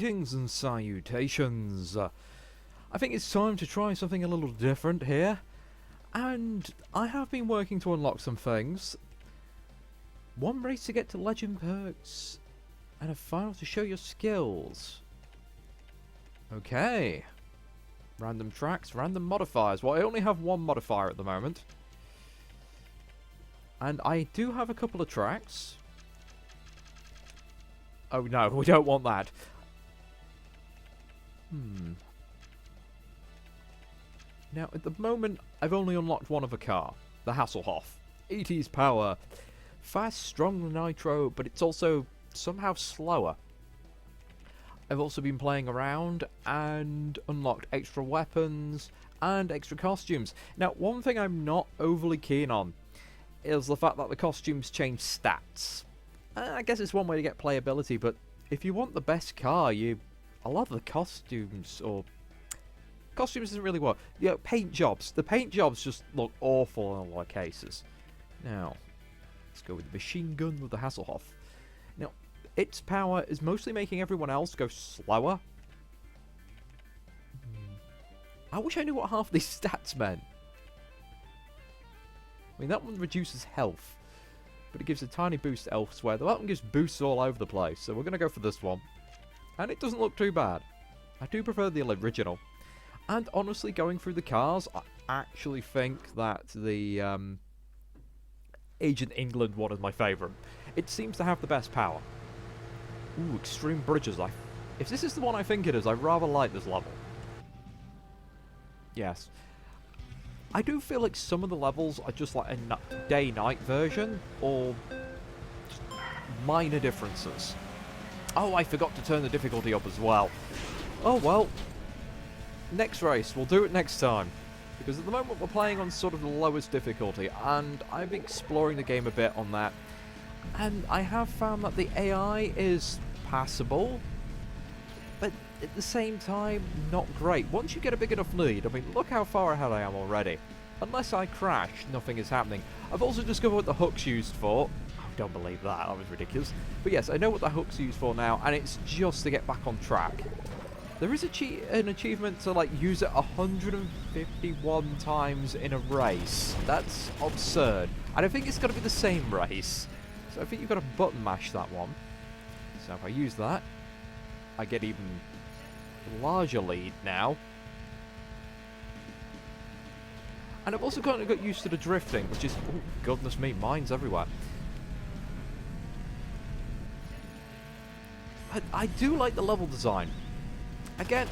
Greetings and salutations. I think it's time to try something a little different here. And I have been working to unlock some things. One race to get to legend perks. And a final to show your skills. Okay. Random tracks, random modifiers. Well, I only have one modifier at the moment. And I do have a couple of tracks. Oh no, we don't want that. Now, at the moment, I've only unlocked one of a car. The Hasselhoff. 80s power. Fast, strong nitro, but it's also somehow slower. I've also been playing around and unlocked extra weapons and extra costumes. Now, one thing I'm not overly keen on is the fact that the costumes change stats. I guess it's one way to get playability, but if you want the best car, a lot of the costumes, or costumes doesn't really work. Paint jobs. The paint jobs just look awful in a lot of cases. Now, let's go with the machine gun with the Hasselhoff. Now, its power is mostly making everyone else go slower. I wish I knew what half these stats meant. I mean, that one reduces health, but it gives a tiny boost elsewhere. The one gives boosts all over the place, so we're going to go for this one. And it doesn't look too bad. I do prefer the original. And honestly, going through the cars, I actually think that the Agent England one is my favourite. It seems to have the best power. Ooh, extreme bridges. If this is the one I think it is, I rather like this level. Yes. I do feel like some of the levels are just like a day-night version, or just minor differences. Oh, I forgot to turn the difficulty up as well. Oh well. Next race, we'll do it next time. Because at the moment we're playing on sort of the lowest difficulty, and I'm exploring the game a bit on that. And I have found that the AI is passable, but at the same time, not great. Once you get a big enough lead, I mean, look how far ahead I am already. Unless I crash, nothing is happening. I've also discovered what the hook's used for. I don't believe that, that was ridiculous. But yes, I know what the hook's used for now, and it's just to get back on track. There is an achievement to like use it 151 times in a race. That's absurd. And I think it's got to be the same race. So I think you've got to button mash that one. So if I use that, I get even larger lead now. And I've also kind of got used to the drifting, which is, oh goodness me, mines everywhere. I do like the level design. Again,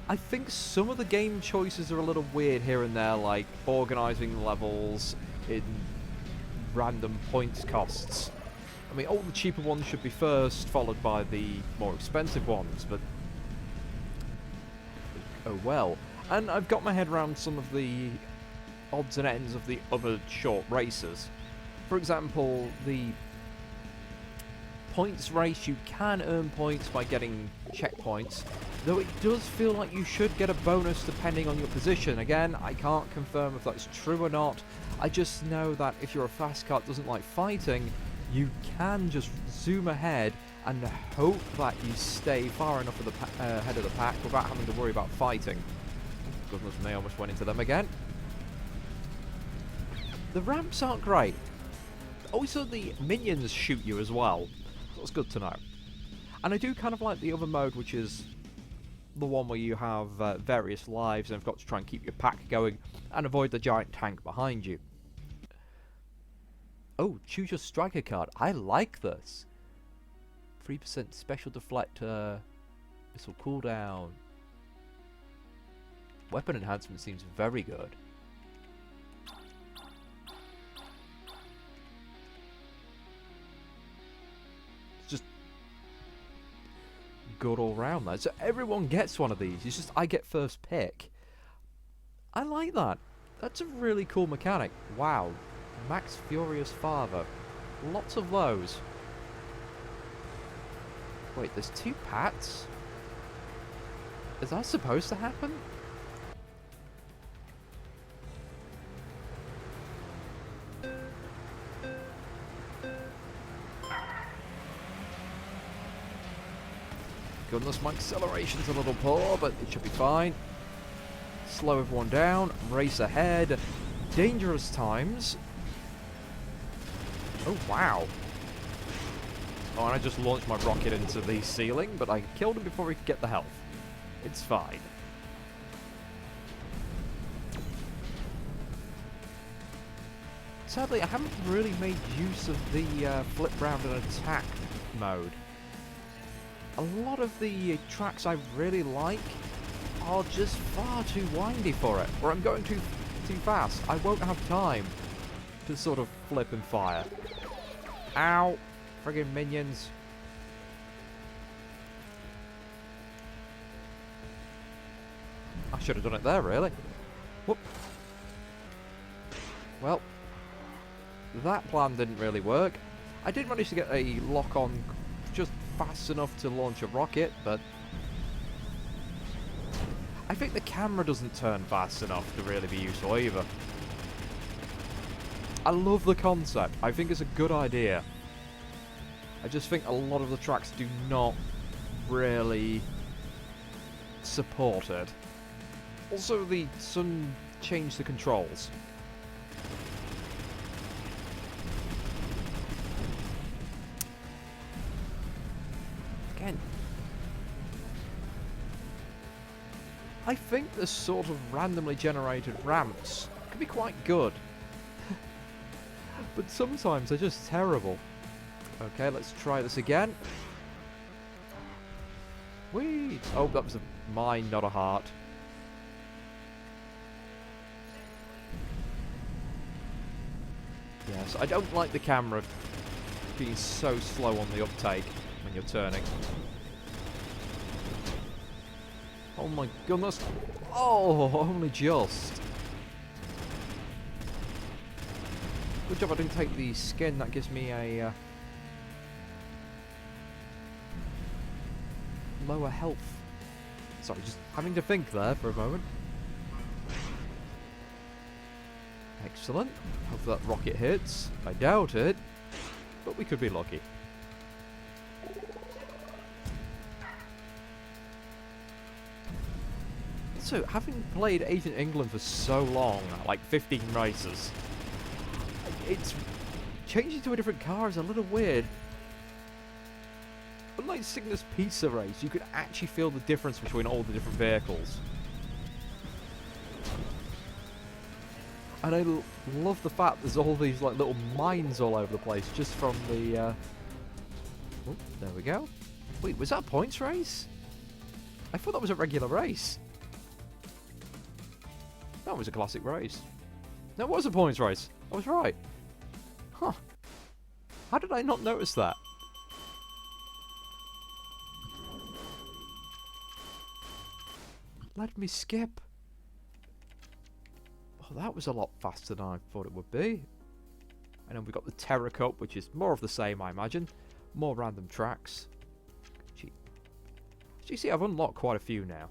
I think some of the game choices are a little weird here and there, like organising levels in random points costs. I mean, all the cheaper ones should be first, followed by the more expensive ones, but oh well. And I've got my head around some of the odds and ends of the other short races. For example, the points race, you can earn points by getting checkpoints, though it does feel like you should get a bonus depending on your position. Again, I can't confirm if that's true or not. I just know that if you're a fast car that doesn't like fighting, you can just zoom ahead and hope that you stay far enough of the ahead of the pack without having to worry about fighting. Goodness me, I almost went into them again. The ramps aren't great. Also, the minions shoot you as well. That's good to know. And I do kind of like the other mode, which is the one where you have various lives and have got to try and keep your pack going and avoid the giant tank behind you. Oh, choose your striker card. I like this. 3% special deflector. Missile cooldown. Weapon enhancement seems very good. It's just good all round there. So everyone gets one of these. It's just I get first pick. I like that. That's a really cool mechanic. Wow. Max Furious Father. Lots of those. Wait, there's two Pats? Is that supposed to happen? goodness, my acceleration's a little poor, but it should be fine. Slow everyone down, race ahead. Dangerous times. Oh, wow. Oh, and I just launched my rocket into the ceiling, but I killed him before he could get the health. It's fine. Sadly, I haven't really made use of the flip round and attack mode. A lot of the tracks I really like are just far too windy for it, or I'm going too fast. I won't have time to sort of flip and fire. Ow! Friggin' minions. I should have done it there, really. Whoop. Well, that plan didn't really work. I did manage to get a lock-on just fast enough to launch a rocket, but I think the camera doesn't turn fast enough to really be useful either. I love the concept. I think it's a good idea. I just think a lot of the tracks do not really support it. Also, the sun changed the controls. Again, I think the sort of randomly generated ramps can be quite good. But sometimes they're just terrible. Okay, let's try this again. Whee! Oh, that was a mine, not a heart. Yes, I don't like the camera being so slow on the uptake when you're turning. Oh my goodness. Oh, only just. Good job I didn't take the skin. That gives me a lower health. Sorry, just having to think there for a moment. Excellent. Hope that rocket hits. I doubt it, but we could be lucky. So, having played Agent England for so long, like 15 races, it's changing to a different car is a little weird. Unlike Cygnus Pizza Race, you could actually feel the difference between all the different vehicles. And I love the fact there's all these like little mines all over the place just from the... Oh, there we go. Wait, was that a points race? I thought that was a regular race. That was a classic race. That was a points race. I was right. Huh. How did I not notice that? Let me skip. Oh, that was a lot faster than I thought it would be. And then we got the Terror Cup, which is more of the same, I imagine. More random tracks. Gee. As you see, I've unlocked quite a few now.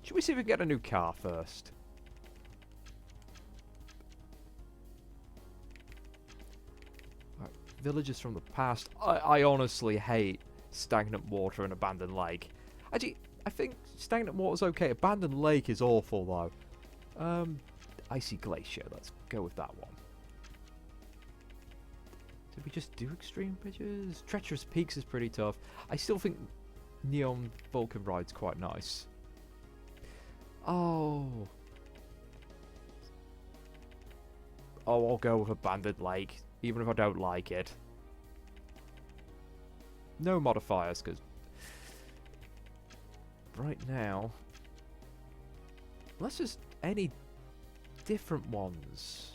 Should we see if we can get a new car first? Right, villages from the past. I honestly hate stagnant water and abandoned lake. Actually, I think stagnant water's okay. Abandoned lake is awful, though. Icy glacier. Let's go with that one. Did we just do extreme pitches? Treacherous peaks is pretty tough. I still think Neon Vulcan Ride's quite nice. Oh, I'll go with Abandoned Lake, even if I don't like it. No modifiers, because right now, let's just any different ones.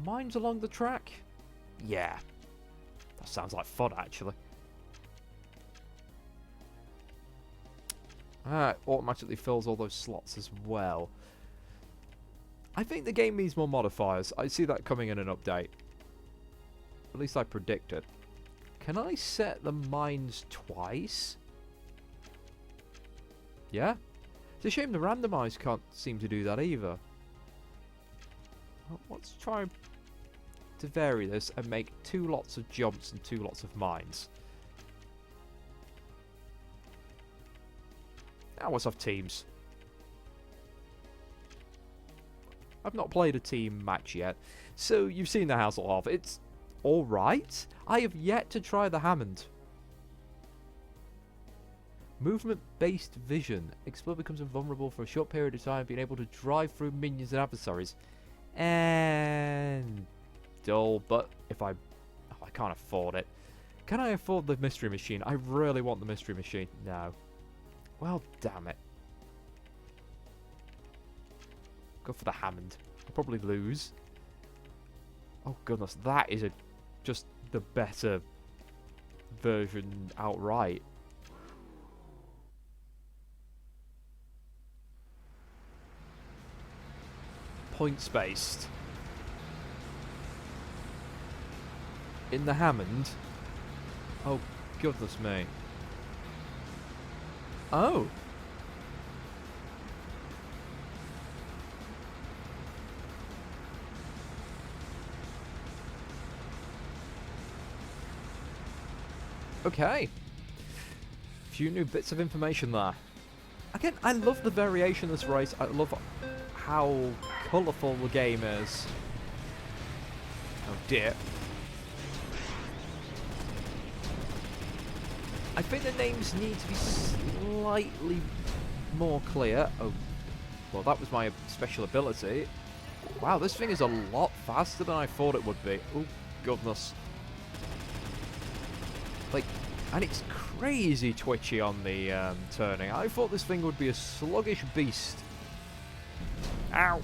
Mines along the track? Yeah, that sounds like fun, actually. Ah, automatically fills all those slots as well. I think the game needs more modifiers. I see that coming in an update. At least I predict it. Can I set the mines twice? Yeah? It's a shame the randomize can't seem to do that either. Well, let's try to vary this and make 2 lots of jumps and 2 lots of mines. let's have teams. I've not played a team match yet, so you've seen the Hasselhoff. It's alright. I have yet to try the Hammond. Movement-based vision. Explorer becomes invulnerable for a short period of time, being able to drive through minions and adversaries. And dull, but if I can't afford it. Can I afford the mystery machine? I really want the mystery machine. No. Well, damn it. Go for the Hammond. I'll probably lose. Oh goodness, that is just the better version outright. Points based. In the Hammond. Oh goodness me. Oh. Okay. Few new bits of information there. Again, I love the variation of this race. I love how colourful the game is. Oh dear. I think the names need to be slightly more clear. Oh, well, that was my special ability. Wow, this thing is a lot faster than I thought it would be. Oh, goodness. Like, and it's crazy twitchy on the turning. I thought this thing would be a sluggish beast. Ow!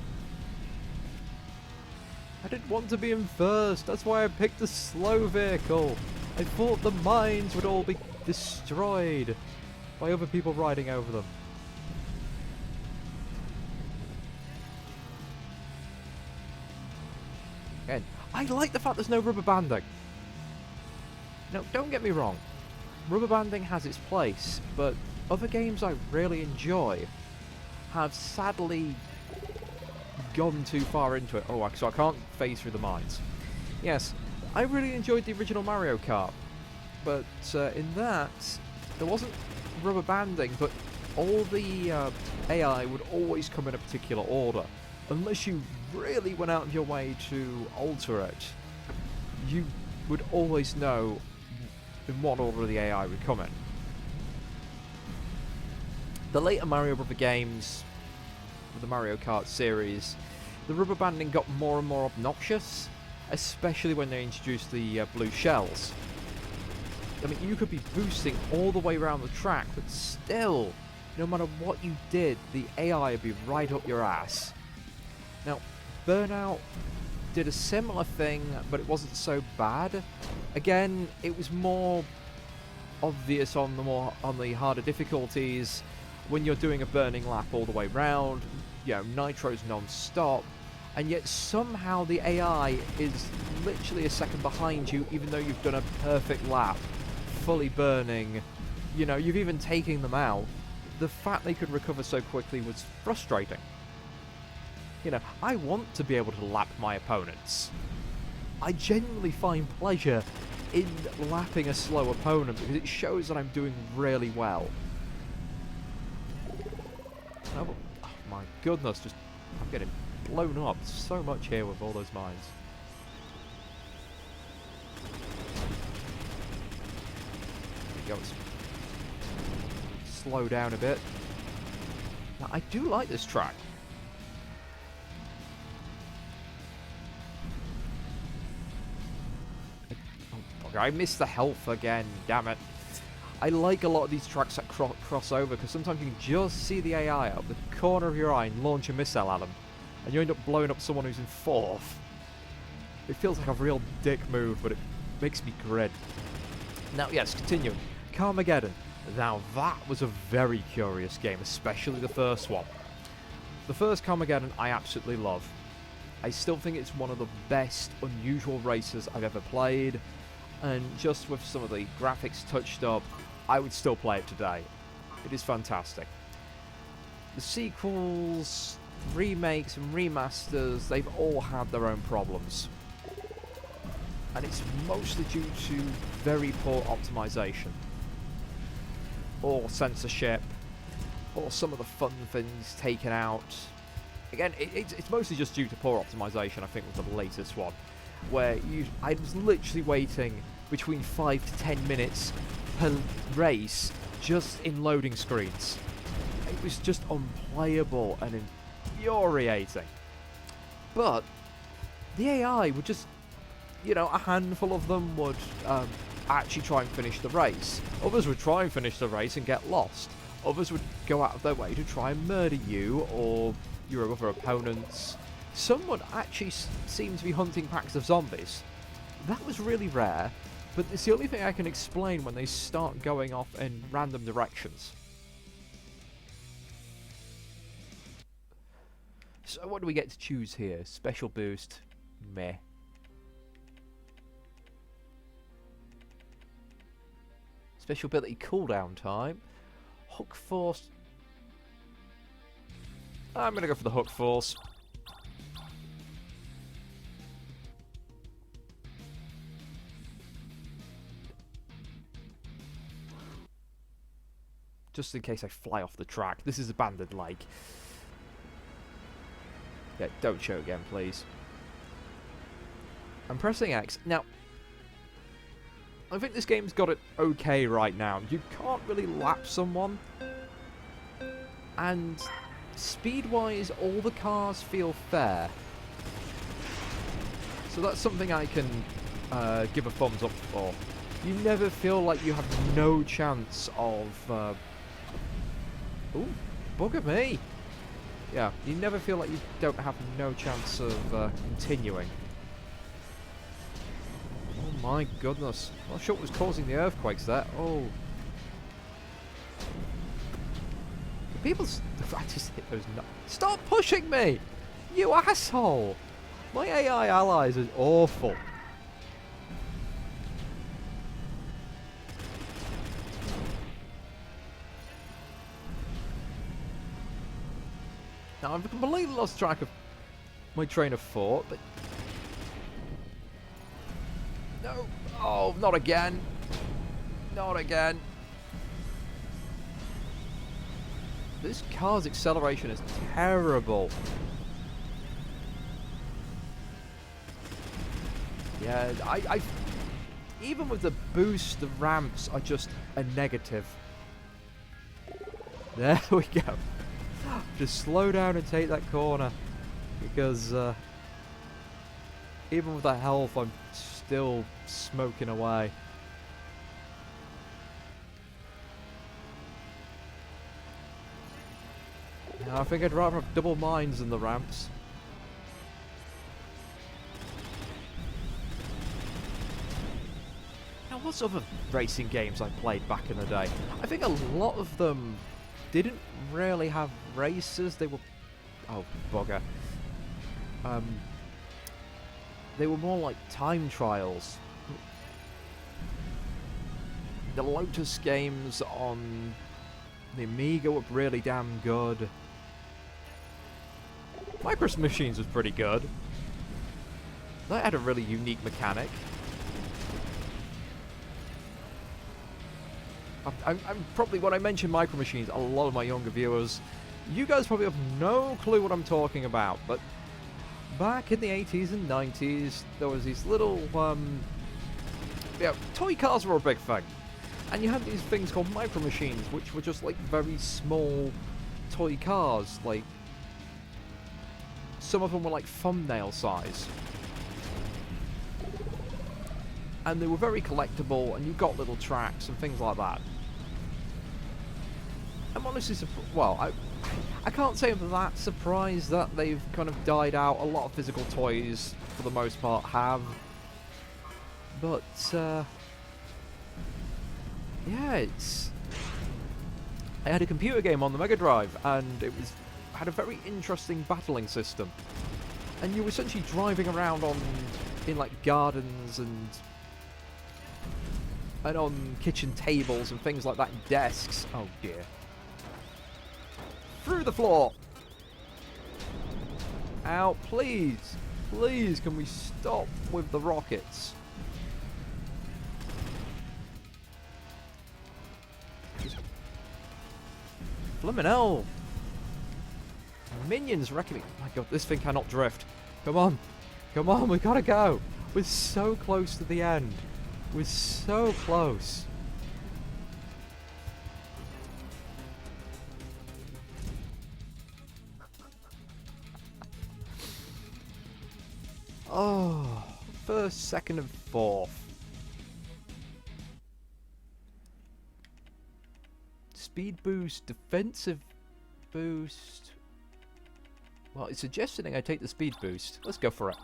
I didn't want to be in first. That's why I picked a slow vehicle. I thought the mines would all be destroyed by other people riding over them. Again, I like the fact there's no rubber banding. No, don't get me wrong. Rubber banding has its place, but other games I really enjoy have sadly gone too far into it. Oh, so I can't phase through the mines. Yes, I really enjoyed the original Mario Kart, but in that, there wasn't rubber banding, but all the AI would always come in a particular order. Unless you really went out of your way to alter it, you would always know in what order the AI would come in. The later Mario Brother games, the Mario Kart series, the rubber banding got more and more obnoxious, especially when they introduced the blue shells. I mean, you could be boosting all the way around the track, but still, no matter what you did, the AI would be right up your ass. Now, Burnout did a similar thing, but it wasn't so bad. Again, it was more obvious on the harder difficulties when you're doing a burning lap all the way round. You know, nitros non-stop, and yet somehow the AI is literally a second behind you, even though you've done a perfect lap, fully burning. You know, you've even taken them out. The fact they could recover so quickly was frustrating. You know, I want to be able to lap my opponents. I genuinely find pleasure in lapping a slow opponent because it shows that I'm doing really well. Oh my goodness, I'm getting blown up so much here with all those mines. There we go. Slow down a bit. Now, I do like this track. I missed the health again, damn it. I like a lot of these tracks that cross over, because sometimes you can just see the AI out the corner of your eye and launch a missile at them, and you end up blowing up someone who's in fourth. It feels like a real dick move, but it makes me grin. Now, yes, continuing. Carmageddon. Now, that was a very curious game, especially the first one. The first Carmageddon I absolutely love. I still think it's one of the best unusual races I've ever played. And just with some of the graphics touched up, I would still play it today. It is fantastic. The sequels, remakes and remasters, they've all had their own problems. And it's mostly due to very poor optimization. Or censorship. or some of the fun things taken out. Again, it's mostly just due to poor optimization, I think, with the latest one, where I was literally waiting between 5 to 10 minutes per race just in loading screens. It was just unplayable and infuriating. But the AI would just, you know, a handful of them would actually try and finish the race. Others would try and finish the race and get lost. Others would go out of their way to try and murder you or your other opponents. Some would actually seem to be hunting packs of zombies. That was really rare, but it's the only thing I can explain when they start going off in random directions. So what do we get to choose here? Special boost, meh. Special ability cooldown time. Hook force. I'm going to go for the hook force. Just in case I fly off the track. This is abandoned lake. Yeah, don't show again, please. I'm pressing X. Now, I think this game's got it okay right now. You can't really lap someone. And speed-wise, all the cars feel fair. So that's something I can give a thumbs up for. You never feel like you have no chance of... Ooh, bugger me! Yeah, you never feel like you don't have no chance of continuing. Oh my goodness. I'm not sure what was causing the earthquakes there. Oh. People... I just hit those nuts. Stop pushing me! You asshole! My AI allies is awful. Now, I've completely lost track of my train of thought, but... No! Oh, not again! Not again! This car's acceleration is terrible. Yeah, I even with the boost, the ramps are just a negative. There we go. Just slow down and take that corner, because even with that health, I'm still smoking away. I think I'd rather have double mines than the ramps. Now, what's other racing games I played back in the day? I think a lot of them didn't really have races. They were... Oh, bugger. They were more like time trials. The Lotus games on the Amiga were really damn good. Micro Machines was pretty good. That had a really unique mechanic. I'm probably, when I mention Micro Machines, a lot of my younger viewers, you guys probably have no clue what I'm talking about, but back in the 80s and 90s, there was these little, yeah, toy cars were a big thing. And you had these things called Micro Machines, which were just like very small toy cars, like some of them were like thumbnail size. And they were very collectible, and you got little tracks and things like that. I'm honestly well, I can't say I'm that surprised that they've kind of died out. A lot of physical toys, for the most part, have. But, yeah, it's... I had a computer game on the Mega Drive, and it had a very interesting battling system. And you were essentially driving around in like gardens and on kitchen tables and things like that, and desks. Oh dear. Through the floor! Ow, please! Please, can we stop with the rockets? Flimin' hell. Minions wrecking me. Oh my god, this thing cannot drift. Come on. Come on, we gotta go. We're so close to the end. We're so close. Oh, first, second, and fourth. Speed boost, defensive boost. Well, it's suggesting I take the speed boost. Let's go for it.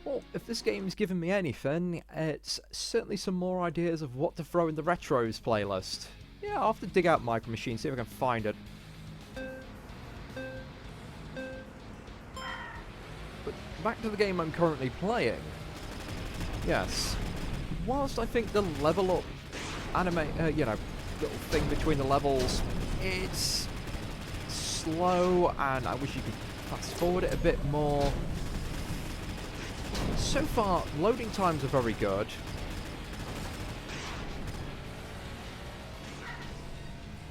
Well, if this game's given me anything, it's certainly some more ideas of what to throw in the Retros playlist. Yeah, I'll have to dig out Micro Machine, see if I can find it. But back to the game I'm currently playing. Yes. Whilst I think the level up you know, little thing between the levels, it's slow and I wish you could fast forward it a bit more. So far, loading times are very good.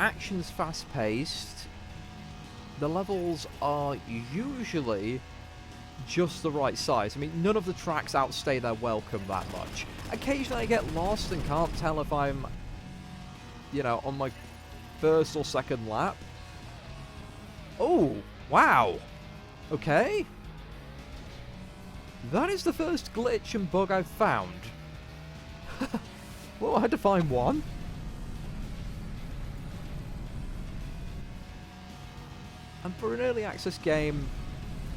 Action's fast-paced. The levels are usually just the right size. I mean, none of the tracks outstay their welcome that much. Occasionally I get lost and can't tell if I'm, you know, on my first or second lap. Oh, wow. Okay. That is the first glitch and bug I've found. Well, I had to find one. And for an early access game,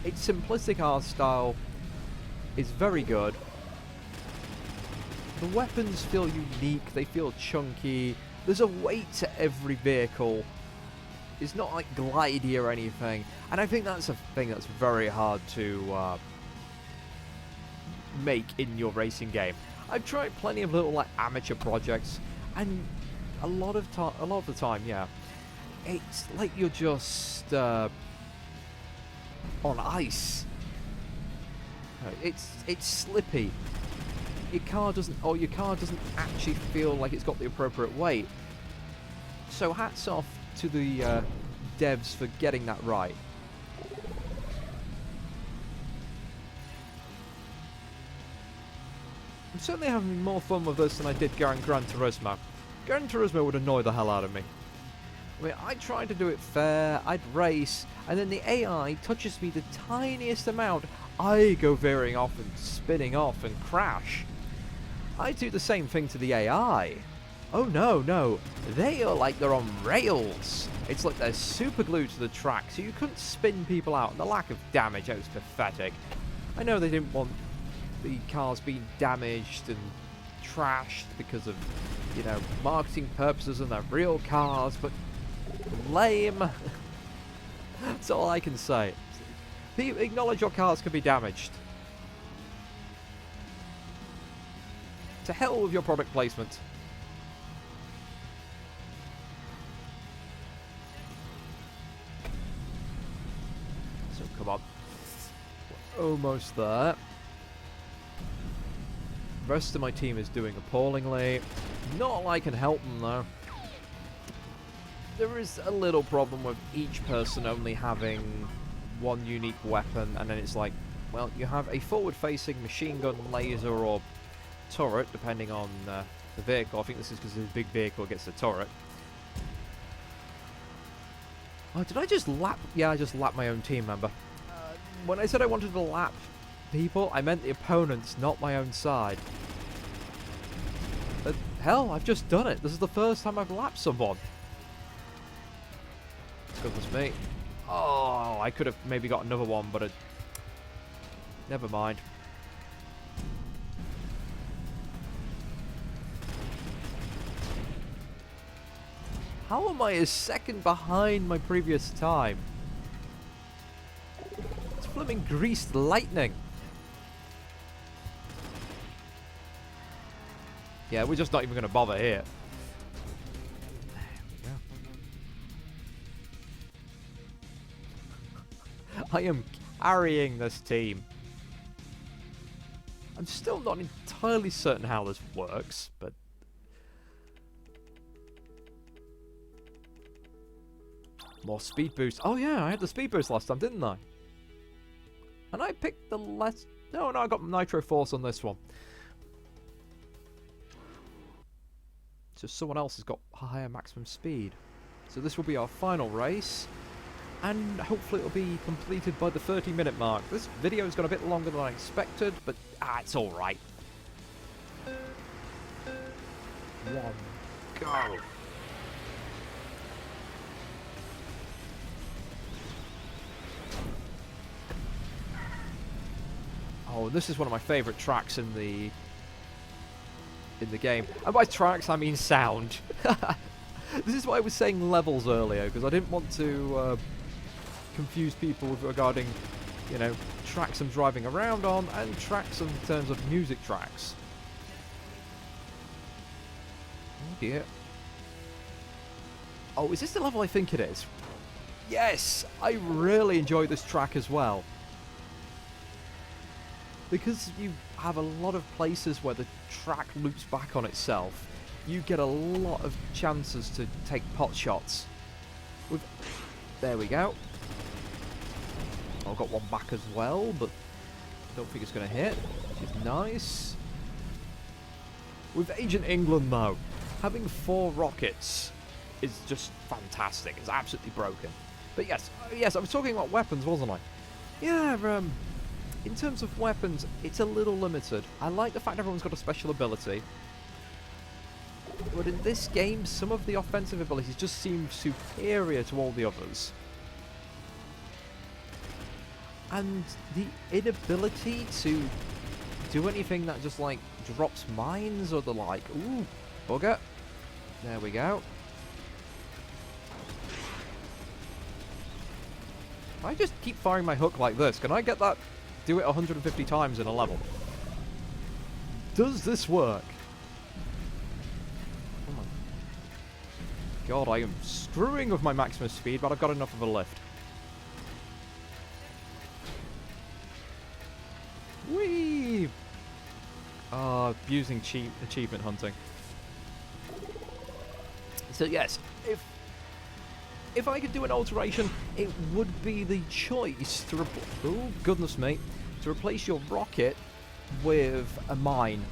its simplistic art style is very good. The weapons feel unique, they feel chunky, there's a weight to every vehicle. It's not like glidey or anything, and I think that's a thing that's very hard to make in your racing game. I've tried plenty of little like amateur projects, and a lot of the time, yeah, it's like you're just on ice. It's slippy. Your car doesn't actually feel like it's got the appropriate weight. So hats off to the devs for getting that right. I'm certainly having more fun with this than I did Gran Turismo. Gran Turismo would annoy the hell out of me. I mean, I try to do it fair, I'd race, and then the AI touches me the tiniest amount, I go veering off and spinning off and crash. I do the same thing to the AI. Oh no, they are like they're on rails. It's like they're super glued to the track, so you couldn't spin people out, and the lack of damage, that was pathetic. I know they didn't want the cars being damaged and trashed because of, you know, marketing purposes and they're real cars, but lame. That's all I can say. Acknowledge your cars can be damaged. To hell with your product placement. So come on. We're almost there. The rest of my team is doing appallingly. Not like I can help them though. There is a little problem with each person only having one unique weapon, and then it's like, well, you have a forward-facing machine gun, laser, or turret, depending on the vehicle. I think this is because the big vehicle gets the turret. Oh, did I just lap? Yeah, I just lapped my own team member. When I said I wanted to lap people, I meant the opponents, not my own side. Hell, I've just done it. This is the first time I've lapped someone. Goodness me. Oh, I could have maybe got another one, but never mind. How am I a second behind my previous time? It's flipping greased lightning. Yeah, we're just not even going to bother here. There we go. I am carrying this team. I'm still not entirely certain how this works, but... More speed boost. Oh yeah, I had the speed boost last time, didn't I? And I picked the less... No, I got Nitro Force on this one. So someone else has got higher maximum speed. So this will be our final race. And hopefully it'll be completed by the 30-minute mark. This video's got a bit longer than I expected, but it's alright. One, go. Oh, this is one of my favourite tracks in the game. And by tracks, I mean sound. This is why I was saying levels earlier, because I didn't want to confuse people regarding, you know, tracks I'm driving around on and tracks in terms of music tracks. Oh dear. Oh, is this the level I think it is? Yes! I really enjoy this track as well. Because you have a lot of places where the track loops back on itself, you get a lot of chances to take pot shots. There we go. I've got one back as well, but I don't think it's going to hit, which is nice. With Agent England, though, having 4 rockets is just fantastic. It's absolutely broken. But yes, I was talking about weapons, wasn't I? Yeah, in terms of weapons, it's a little limited. I like the fact everyone's got a special ability. But in this game, some of the offensive abilities just seem superior to all the others. And the inability to do anything that just, like, drops mines or the like. Ooh, bugger. There we go. I just keep firing my hook like this. Can I get that? Do it 150 times in a level. Does this work? Oh my God, I am screwing with my maximum speed, but I've got enough of a lift. Whee! Using achievement hunting. So yes, if I could do an alteration, it would be the choice to replace your rocket with a mine.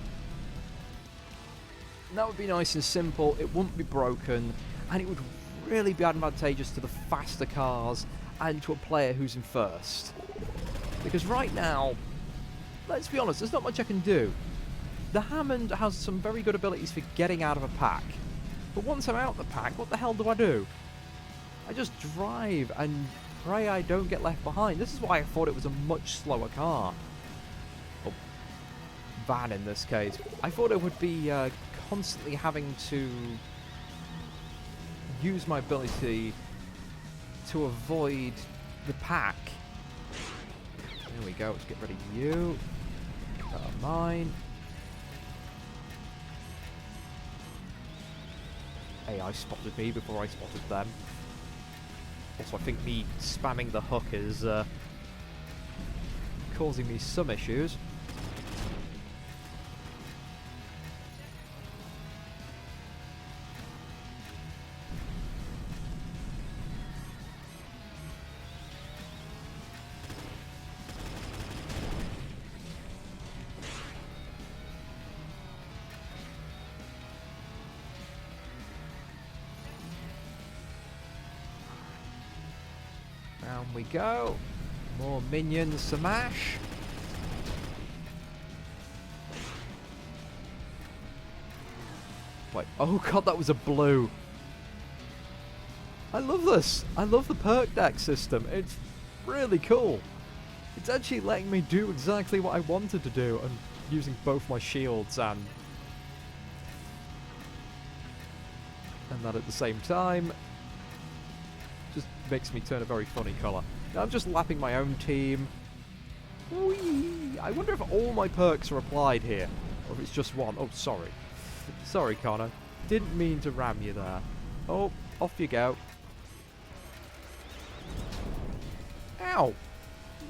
And that would be nice and simple. It wouldn't be broken, and it would really be advantageous to the faster cars and to a player who's in first. Because right now, let's be honest, there's not much I can do. The Hammond has some very good abilities for getting out of a pack. But once I'm out of the pack, what the hell do I do? I just drive and pray I don't get left behind. This is why I thought it was a much slower car. Or van in this case. I thought it would be constantly having to use my ability to avoid the pack. There we go, let's get rid of you. Mine. AI spotted me before I spotted them. Also, I think me spamming the hook is causing me some issues. Down we go. More minions to mash. Wait, oh god, that was a blue. I love this. I love the perk deck system. It's really cool. It's actually letting me do exactly what I wanted to do and using both my shields and that at the same time. Just makes me turn a very funny colour. Now I'm just lapping my own team. Whee! I wonder if all my perks are applied here, or if it's just one. Oh, sorry. Sorry, Connor. Didn't mean to ram you there. Oh, off you go. Ow!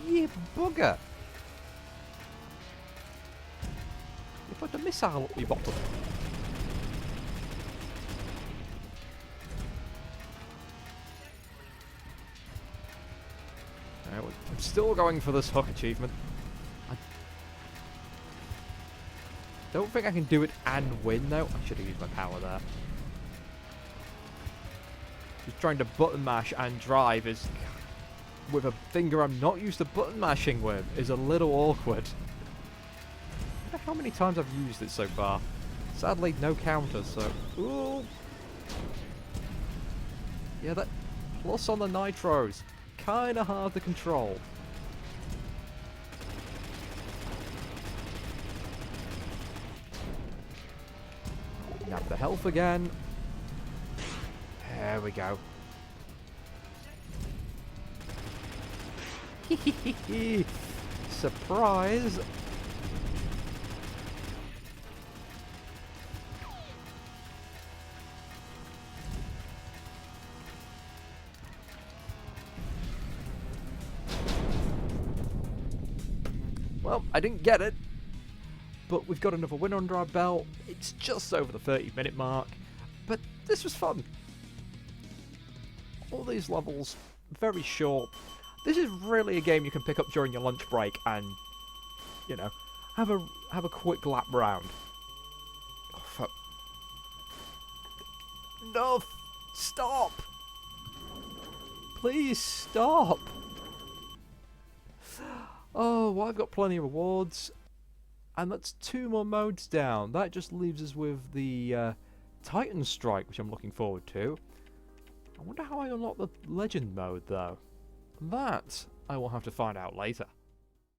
You bugger! put a missile up your bottom. I'm still going for this hook achievement. I don't think I can do it and win, though. I should have used my power there. Just trying to button mash and drive is... with a finger I'm not used to button mashing with is a little awkward. I wonder how many times I've used it so far. Sadly, no counters, so... Ooh! Yeah, that plus on the nitros. Kinda hard to control. Nab the health again. There we go. Surprise! Well, I didn't get it, but we've got another win under our belt. It's just over the 30-minute mark, but this was fun. All these levels, very short. This is really a game you can pick up during your lunch break and, you know, have a quick lap round. Oh, fuck. No, stop! Please stop! Oh, well, I've got plenty of rewards, and that's 2 more modes down. That just leaves us with the Titan Strike, which I'm looking forward to. I wonder how I unlock the Legend mode, though. That I will have to find out later.